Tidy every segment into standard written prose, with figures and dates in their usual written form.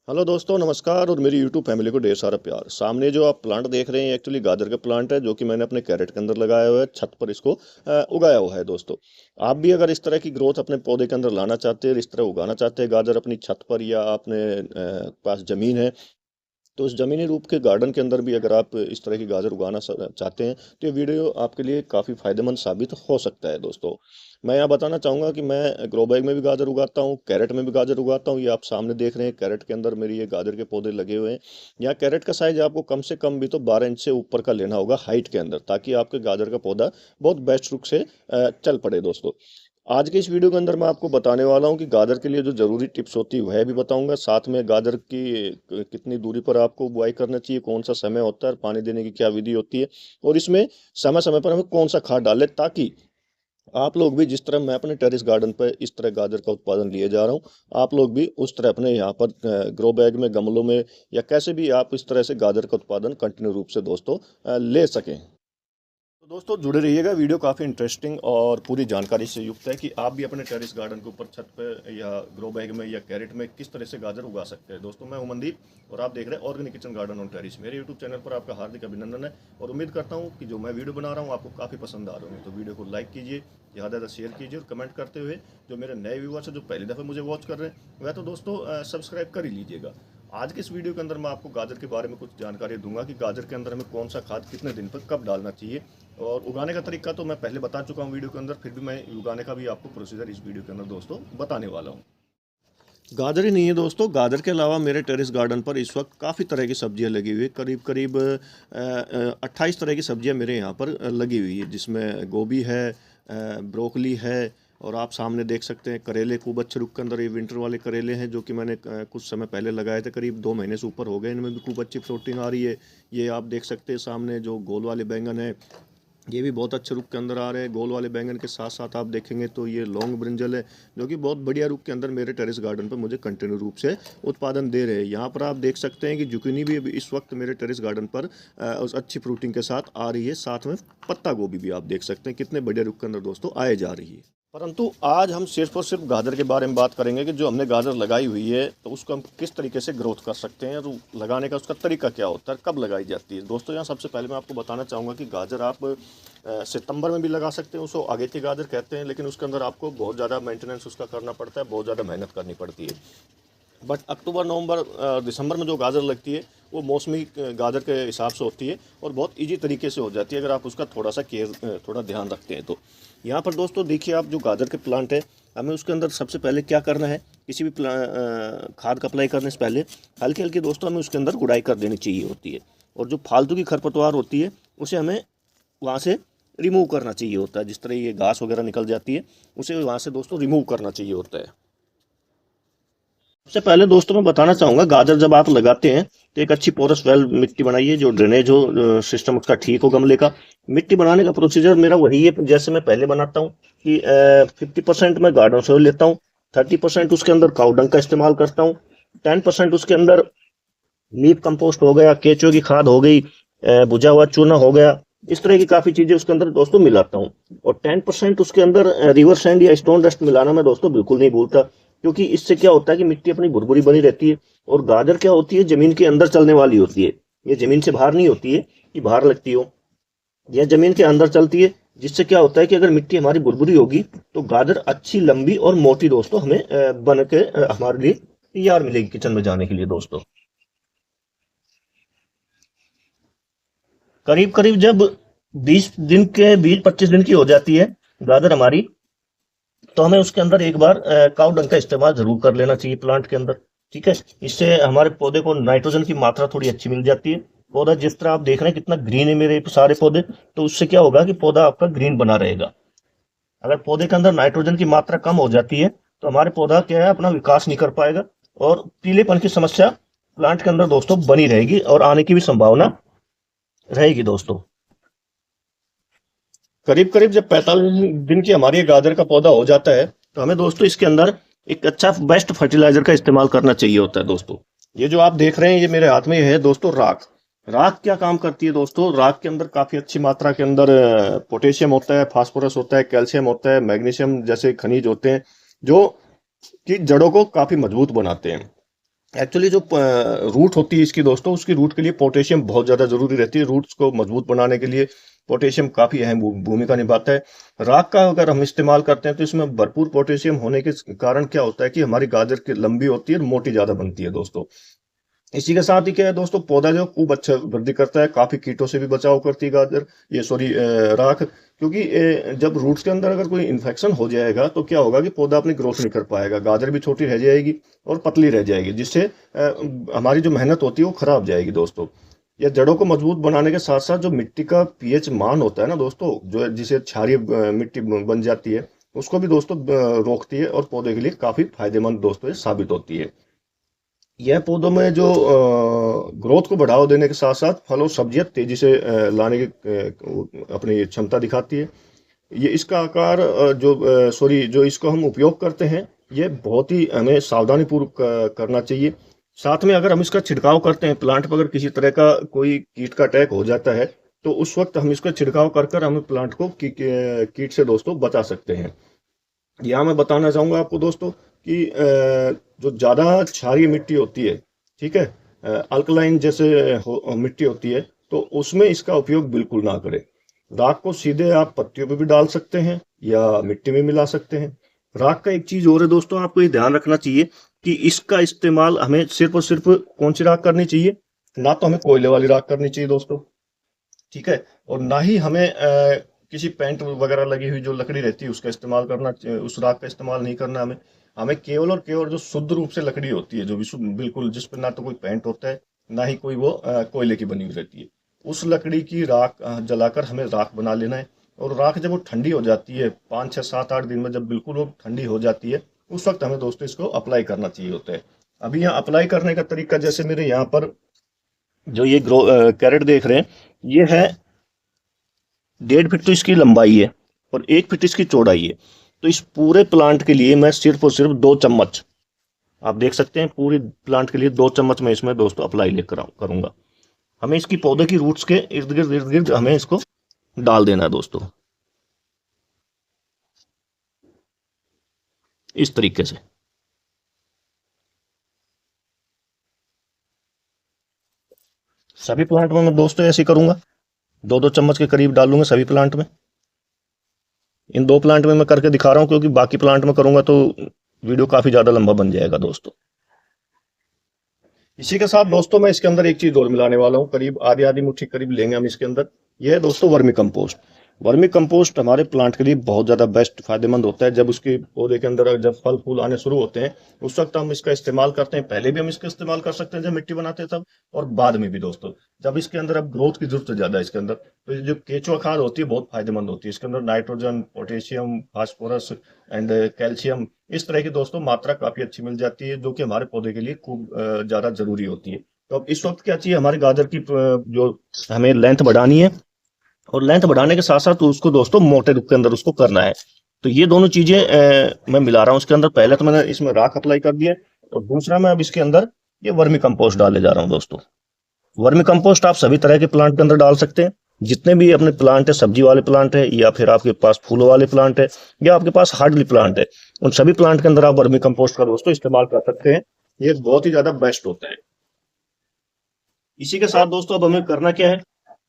Hello दोस्तों, नमस्कार और मेरी यूट्यूब फैमिली को ढेर सारा प्यार। सामने जो आप प्लांट देख रहे हैं एक्चुअली गाजर का प्लांट है, जो कि मैंने अपने कैरेट के अंदर लगाया हुआ है। छत पर इसको उगाया हुआ है दोस्तों। आप भी अगर इस तरह की ग्रोथ अपने पौधे के अंदर लाना चाहते हैं, इस तरह उगाना चाहते हैं गाजर अपनी छत पर, या अपने पास ज़मीन है, तो उस ज़मीनी रूप के गार्डन के अंदर भी अगर आप इस तरह की गाजर उगाना चाहते हैं, तो ये वीडियो आपके लिए काफ़ी फ़ायदेमंद साबित हो सकता है दोस्तों। मैं यहाँ बताना चाहूँगा कि मैं ग्रो बैग में भी गाजर उगाता हूँ, कैरेट में भी गाजर उगाता हूँ। ये आप सामने देख रहे हैं, कैरेट के अंदर मेरी ये गाजर के पौधे लगे हुए हैं। यहाँ कैरेट का साइज़ आपको कम से कम भी तो 12 इंच से ऊपर का लेना होगा हाइट के अंदर, ताकि आपके गाजर का पौधा बहुत बेस्ट रूप से चल पड़े दोस्तों। आज के इस वीडियो के अंदर मैं आपको बताने वाला हूं कि गाजर के लिए जो ज़रूरी टिप्स होती है वह भी बताऊंगा। साथ में गाजर की कितनी दूरी पर आपको बुआई करना चाहिए, कौन सा समय होता है, पानी देने की क्या विधि होती है, और इसमें समय समय पर हमें कौन सा खाद डालें, ताकि आप लोग भी जिस तरह मैं अपने टेरिस गार्डन पर इस तरह गाजर का उत्पादन लिए जा रहा हूँ, आप लोग भी उस तरह अपने यहाँ पर ग्रो बैग में, गमलों में, या कैसे भी आप इस तरह से गाजर का उत्पादन कंटिन्यू रूप से दोस्तों ले सकें। तो दोस्तों जुड़े रहिएगा, वीडियो काफ़ी इंटरेस्टिंग और पूरी जानकारी से युक्त है कि आप भी अपने टेरिस गार्डन के ऊपर, छत पे या ग्रो बैग में या कैरेट में किस तरह से गाजर उगा सकते हैं। दोस्तों मैं हूं मनदीप और आप देख रहे हैं organic kitchen garden on terrace. मेरे यूट्यूब चैनल पर आपका हार्दिक अभिनंदन है और उम्मीद करता हूं कि जो मैं वीडियो बना रहा हूं आपको काफ़ी पसंद आ रहे होंगे। तो वीडियो को लाइक कीजिए, ज़्यादा ज़्यादा शेयर कीजिए और कमेंट करते हुए जो मेरे नए व्यूअर्स हैं, जो पहली दफ़ा मुझे वॉच कर रहे हैं, वह तो दोस्तों सब्सक्राइब कर ही लीजिएगा। आज के इस वीडियो के अंदर मैं आपको गाजर के बारे में कुछ जानकारी दूंगा कि गाजर के अंदर हमें कौन सा खाद कितने दिन पर कब डालना चाहिए, और उगाने का तरीका तो मैं पहले बता चुका हूँ वीडियो के अंदर, फिर भी मैं उगाने का भी आपको प्रोसीजर इस वीडियो के अंदर दोस्तों बताने वाला हूँ। गाजर ही नहीं है दोस्तों, गाजर के अलावा मेरे टेरेस गार्डन पर इस वक्त काफ़ी तरह की सब्जियां लगी हुई है। करीब करीब 28 तरह की सब्जियां मेरे यहाँ पर लगी हुई है, जिसमें गोभी है, ब्रोकली है, और आप सामने देख सकते हैं करेले खूब अच्छे रुख के अंदर। ये विंटर वाले करेले हैं जो कि मैंने कुछ समय पहले लगाए थे, करीब 2 महीने से ऊपर हो गए, इनमें भी खूब अच्छी फ्लोटिंग आ रही है। ये आप देख सकते हैं सामने जो गोल वाले बैंगन है, ये भी बहुत अच्छे रूप के अंदर आ रहे हैं। गोल वाले बैंगन के साथ साथ आप देखेंगे तो ये लॉन्ग ब्रिंजल है, जो कि बहुत बढ़िया रूप के अंदर मेरे टेरेस गार्डन पर मुझे कंटिन्यू रूप से उत्पादन दे रहे हैं। यहाँ पर आप देख सकते हैं कि जुकिनी भी अभी इस वक्त मेरे टेरेस गार्डन पर उस अच्छी फ्रूटिंग के साथ आ रही है। साथ में पत्ता गोभी भी आप देख सकते हैं कितने बढ़िया रूप के अंदर दोस्तों आए जा रही है। परंतु आज हम सिर्फ और सिर्फ गाजर के बारे में बात करेंगे कि जो हमने गाजर लगाई हुई है तो उसको हम किस तरीके से ग्रोथ कर सकते हैं, तो लगाने का उसका तरीका क्या होता है, कब लगाई जाती है। दोस्तों यहाँ सबसे पहले मैं आपको बताना चाहूँगा कि गाजर आप सितंबर में भी लगा सकते हैं, उसको आगे की गाजर कहते हैं, लेकिन उसके अंदर आपको बहुत ज़्यादा मेंटेनेंस उसका करना पड़ता है, बहुत ज़्यादा मेहनत करनी पड़ती है। बट अक्टूबर, नवंबर, दिसंबर में जो गाजर लगती है वो मौसमी गाजर के हिसाब से होती है और बहुत इजी तरीके से हो जाती है, अगर आप उसका थोड़ा सा केयर, थोड़ा ध्यान रखते हैं तो। यहाँ पर दोस्तों देखिए, आप जो गाजर के प्लांट है, हमें उसके अंदर सबसे पहले क्या करना है, किसी भी खाद का अप्लाई करने से पहले हल्की हल्की दोस्तों हमें उसके अंदर गुड़ाई कर देनी चाहिए होती है। और जो फालतू की खरपतवार होती है उसे हमें वहाँ से रिमूव करना चाहिए होता है। जिस तरह ये घास वगैरह निकल जाती है उसे वहाँ से दोस्तों रिमूव करना चाहिए होता है। सबसे पहले दोस्तों मैं बताना चाहूँगा, गाजर जब आप लगाते हैं तो एक अच्छी पोरस वेल मिट्टी बनाइए, जो ड्रेनेज हो सिस्टम उसका ठीक हो गमले का। मिट्टी बनाने का प्रोसीजर मेरा वही है जैसे मैं पहले बनाता हूँ कि 50% मैं गार्डन सोइल लेता हूँ, 30% उसके अंदर काउडंग का इस्तेमाल करता हूँ, 10% उसके अंदर लीफ कंपोस्ट हो गया, केचुए की खाद हो गई, भुजा हुआ चूना हो गया, इस तरह की काफ़ी चीज़ें उसके अंदर दोस्तों मिलाता हूँ। और 10% उसके अंदर रिवर सैंड या स्टोन डस्ट मिलाना मैं दोस्तों बिल्कुल नहीं भूलता, क्योंकि इससे क्या होता है कि मिट्टी अपनी भुरभुरी बनी रहती है। और गाजर क्या होती है, जमीन के अंदर चलने वाली होती है, ये जमीन से बाहर नहीं होती है कि बाहर लगती हो, यह जमीन के अंदर चलती है। जिससे क्या होता है कि अगर मिट्टी हमारी भुरभुरी होगी तो गाजर अच्छी लंबी और मोटी दोस्तों हमें बन के हमारे लिए तैयार मिलेगी किचन में जाने के लिए दोस्तों। करीब करीब जब 20 दिन के 20-25 दिन की हो जाती है गाजर हमारी, तो हमें उसके अंदर एक बार काउ डंग का इस्तेमाल जरूर कर लेना चाहिए प्लांट के अंदर। ठीक है, इससे हमारे पौधे को नाइट्रोजन की मात्रा थोड़ी अच्छी मिल जाती है। पौधा जिस तरह आप देख रहे हैं कितना ग्रीन है मेरे सारे पौधे, तो उससे क्या होगा कि पौधा आपका ग्रीन बना रहेगा। अगर पौधे के अंदर नाइट्रोजन की मात्रा कम हो जाती है तो हमारे पौधा क्या है, अपना विकास नहीं कर पाएगा, और पीलेपन की समस्या प्लांट के अंदर दोस्तों बनी रहेगी और आने की भी संभावना रहेगी दोस्तों। करीब करीब जब 45 दिन की हमारी गाजर का पौधा हो जाता है तो हमें दोस्तों इसके अंदर एक अच्छा बेस्ट फर्टिलाइजर का इस्तेमाल करना चाहिए होता है दोस्तों। ये जो आप देख रहे हैं ये मेरे हाथ में है दोस्तों राख। राख क्या काम करती है दोस्तों, राख के अंदर काफी अच्छी मात्रा के अंदर पोटेशियम होता है, फास्फोरस होता है, कैल्शियम होता है, मैग्नीशियम जैसे खनिज होते हैं, जो कि जड़ों को काफी मजबूत बनाते हैं। एक्चुअली जो रूट होती है इसकी दोस्तों, उसकी रूट के लिए पोटेशियम बहुत ज़्यादा ज़रूरी रहती है। रूट्स को मजबूत बनाने के लिए पोटेशियम काफ़ी अहम भूमिका निभाता है। राख का अगर हम इस्तेमाल करते हैं तो इसमें भरपूर पोटेशियम होने के कारण क्या होता है कि हमारी गाजर की लंबी होती है और मोटी ज़्यादा बनती है दोस्तों। इसी के साथ ही क्या है दोस्तों, पौधा जो खूब अच्छा वृद्धि करता है, काफी कीटों से भी बचाव करती है गाजर, ये सॉरी राख। क्योंकि जब रूट्स के अंदर अगर कोई इन्फेक्शन हो जाएगा तो क्या होगा कि पौधा अपनी ग्रोथ नहीं कर पाएगा, गाजर भी छोटी रह जाएगी और पतली रह जाएगी, जिससे हमारी जो मेहनत होती है वो खराब जाएगी दोस्तों। या जड़ों को मजबूत बनाने के साथ साथ जो मिट्टी का पीएच मान होता है ना दोस्तों, जो जिसे क्षारीय मिट्टी बन जाती है, उसको भी दोस्तों रोकती है और पौधे के लिए काफी फायदेमंद दोस्तों ये साबित होती है। यह पौधों में जो ग्रोथ को बढ़ावा देने के साथ साथ फल और सब्जियां तेजी से लाने की अपनी क्षमता दिखाती है। ये इसका आकार जो इसको हम उपयोग करते हैं, ये बहुत ही हमें सावधानी पूर्वक करना चाहिए। साथ में अगर हम इसका छिड़काव करते हैं प्लांट पर, अगर किसी तरह का कोई कीट का अटैक हो जाता है तो उस वक्त हम इसका छिड़काव कर कर हम प्लांट को कीट से दोस्तों बचा सकते हैं। यहाँ मैं बताना चाहूँगा आपको दोस्तों कि जो ज़्यादा क्षारीय मिट्टी होती है, ठीक है, अल्कलाइन जैसे मिट्टी होती है, तो उसमें इसका उपयोग बिल्कुल ना करें। राख को सीधे आप पत्तियों पे भी डाल सकते हैं या मिट्टी में मिला सकते हैं। राख का एक चीज़ और है दोस्तों, आपको ये ध्यान रखना चाहिए कि इसका इस्तेमाल हमें सिर्फ और सिर्फ कौन सी राख करनी चाहिए, ना तो हमें कोयले वाली राख करनी चाहिए दोस्तों, ठीक है, और ना ही हमें किसी पेंट वगैरह लगी हुई जो लकड़ी रहती है उसका इस्तेमाल करना, उस राख का इस्तेमाल नहीं करना हमें। हमें केवल और केवल जो शुद्ध रूप से लकड़ी होती है, जो बिल्कुल जिस पर ना तो कोई पेंट होता है, ना ही कोई वो कोयले की बनी हुई रहती है, उस लकड़ी की राख जलाकर हमें राख बना लेना है। और राख जब वो ठंडी हो जाती है, 5 6 7 8 दिन में जब बिल्कुल वो ठंडी हो जाती है, उस वक्त हमें दोस्तों इसको अप्लाई करना चाहिए होता है। अभी यहाँ अप्लाई करने का तरीका, जैसे मेरे यहाँ पर जो ये कैरेट देख रहे हैं, ये है 1.5 फीट तो इसकी लंबाई है और 1 फीट इसकी चौड़ाई है। तो इस पूरे प्लांट के लिए मैं सिर्फ और सिर्फ 2 चम्मच, आप देख सकते हैं, पूरी प्लांट के लिए 2 चम्मच मैं इसमें दोस्तों अप्लाई लेकर करूंगा। हमें इसकी पौधे की रूट्स के इर्द गिर्द हमें इसको डाल देना है दोस्तों, इस तरीके से। सभी प्लांट में मैं दोस्तों ऐसे ही करूंगा, 2 2 चम्मच के करीब डालूंगा सभी प्लांट में। इन 2 प्लांट में मैं करके दिखा रहा हूँ, क्योंकि बाकी प्लांट में करूंगा तो वीडियो काफी ज्यादा लंबा बन जाएगा दोस्तों। इसी के साथ दोस्तों मैं इसके अंदर एक चीज और मिलाने वाला हूँ, करीब आधी आधी मुट्ठी करीब लेंगे हम इसके अंदर। यह है दोस्तों वर्मी कंपोस्ट। वर्मी कंपोस्ट हमारे प्लांट के लिए बहुत ज्यादा बेस्ट फायदेमंद होता है। जब उसके पौधे के अंदर जब फल फूल आने शुरू होते हैं, उस वक्त हम इसका इस्तेमाल करते हैं। पहले भी हम इसका इस्तेमाल कर सकते हैं जब मिट्टी बनाते हैं तब, और बाद में भी दोस्तों, जब इसके अंदर अब ग्रोथ की जरूरत है ज्यादा है इसके अंदर, तो ये जो केचुआ खाद होती है बहुत फायदेमंद होती है। इसके अंदर nitrogen, potassium, phosphorus and calcium, इस तरह की दोस्तों मात्रा काफी अच्छी मिल जाती है, जो कि हमारे पौधे के लिए खूब ज्यादा जरूरी होती है। तो अब इस वक्त क्या चाहिए, हमारे गाजर की जो हमें लेंथ बढ़ानी है, और लेंथ बढ़ाने के साथ साथ उसको दोस्तों मोटे रूप के अंदर उसको करना है। तो ये दोनों चीजें मैं मिला रहा हूँ इसके अंदर। पहले तो मैंने इसमें राख अप्लाई कर दिया, और दूसरा मैं अब इसके अंदर ये वर्मी कंपोस्ट डालने जा रहा हूँ दोस्तों। वर्मी कंपोस्ट आप सभी तरह के प्लांट के अंदर डाल सकते हैं। जितने भी अपने प्लांट है, सब्जी वाले प्लांट है, या फिर आपके पास फूलों वाले प्लांट है, या आपके पास हार्डली प्लांट है, उन सभी प्लांट के अंदर आप वर्मी कंपोस्ट का दोस्तों इस्तेमाल कर सकते हैं। ये बहुत ही ज्यादा बेस्ट होता है। इसी के साथ दोस्तों अब हमें करना क्या है,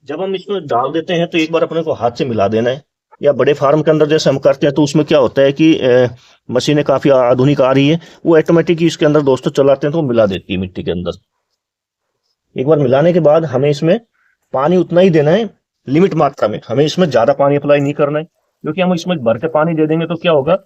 जब हम इसमें डाल देते हैं तो एक बार अपने को हाथ से मिला देना है। या बड़े फार्म के अंदर जैसे हम करते हैं तो उसमें क्या होता है कि मशीनें काफी आधुनिक आ रही है, वो ऑटोमेटिक ही इसके अंदर दोस्तों चलाते हैं तो वो मिला देती है मिट्टी के अंदर। एक बार मिलाने के बाद हमें इसमें पानी उतना ही देना है, लिमिट मात्रा में। हमें इसमें ज्यादा पानी अप्लाई नहीं करना है, क्योंकि हम इसमें भर के पानी दे देंगे तो क्या होगा,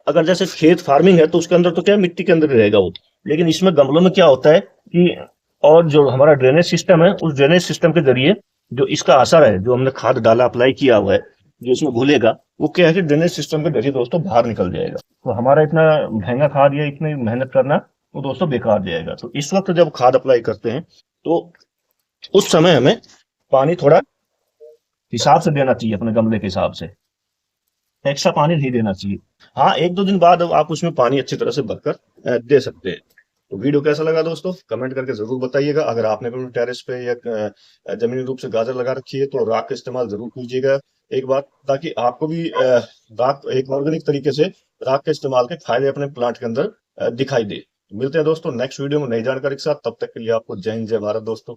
अगर जैसे खेत फार्मिंग है तो उसके अंदर तो क्या है, मिट्टी के अंदर रहेगा वो। लेकिन इसमें गमलों में क्या होता है कि, और जो हमारा ड्रेनेज सिस्टम है, उस ड्रेनेज सिस्टम के जरिए जो इसका असर है, जो हमने खाद डाला अप्लाई किया हुआ है, जो इसमें घुलेगा, वो क्या है कि ड्रेनेज सिस्टम के जरिए दोस्तों बाहर निकल जाएगा। तो हमारा इतना महंगा खाद या इतनी मेहनत करना वो दोस्तों बेकार जाएगा। तो इस वक्त जब खाद अप्लाई करते हैं तो उस समय हमें पानी थोड़ा हिसाब से देना चाहिए, अपने गमले के हिसाब से, एक्स्ट्रा पानी नहीं देना चाहिए। हाँ, 1 2 दिन बाद आप उसमें पानी अच्छी तरह से भरकर दे सकते हैं। तो वीडियो कैसा लगा दोस्तों, कमेंट करके जरूर बताइएगा। अगर आपने भी टेरेस पे या जमीनी रूप से गाजर लगा रखी है तो राख का इस्तेमाल जरूर कीजिएगा एक बार, ताकि आपको भी राख एक ऑर्गेनिक तरीके से राख के इस्तेमाल के फायदे अपने प्लांट के अंदर दिखाई दे। मिलते हैं दोस्तों नेक्स्ट वीडियो में नई जानकारी के साथ, तब तक के लिए आपको जय हिंद जय भारत दोस्तों।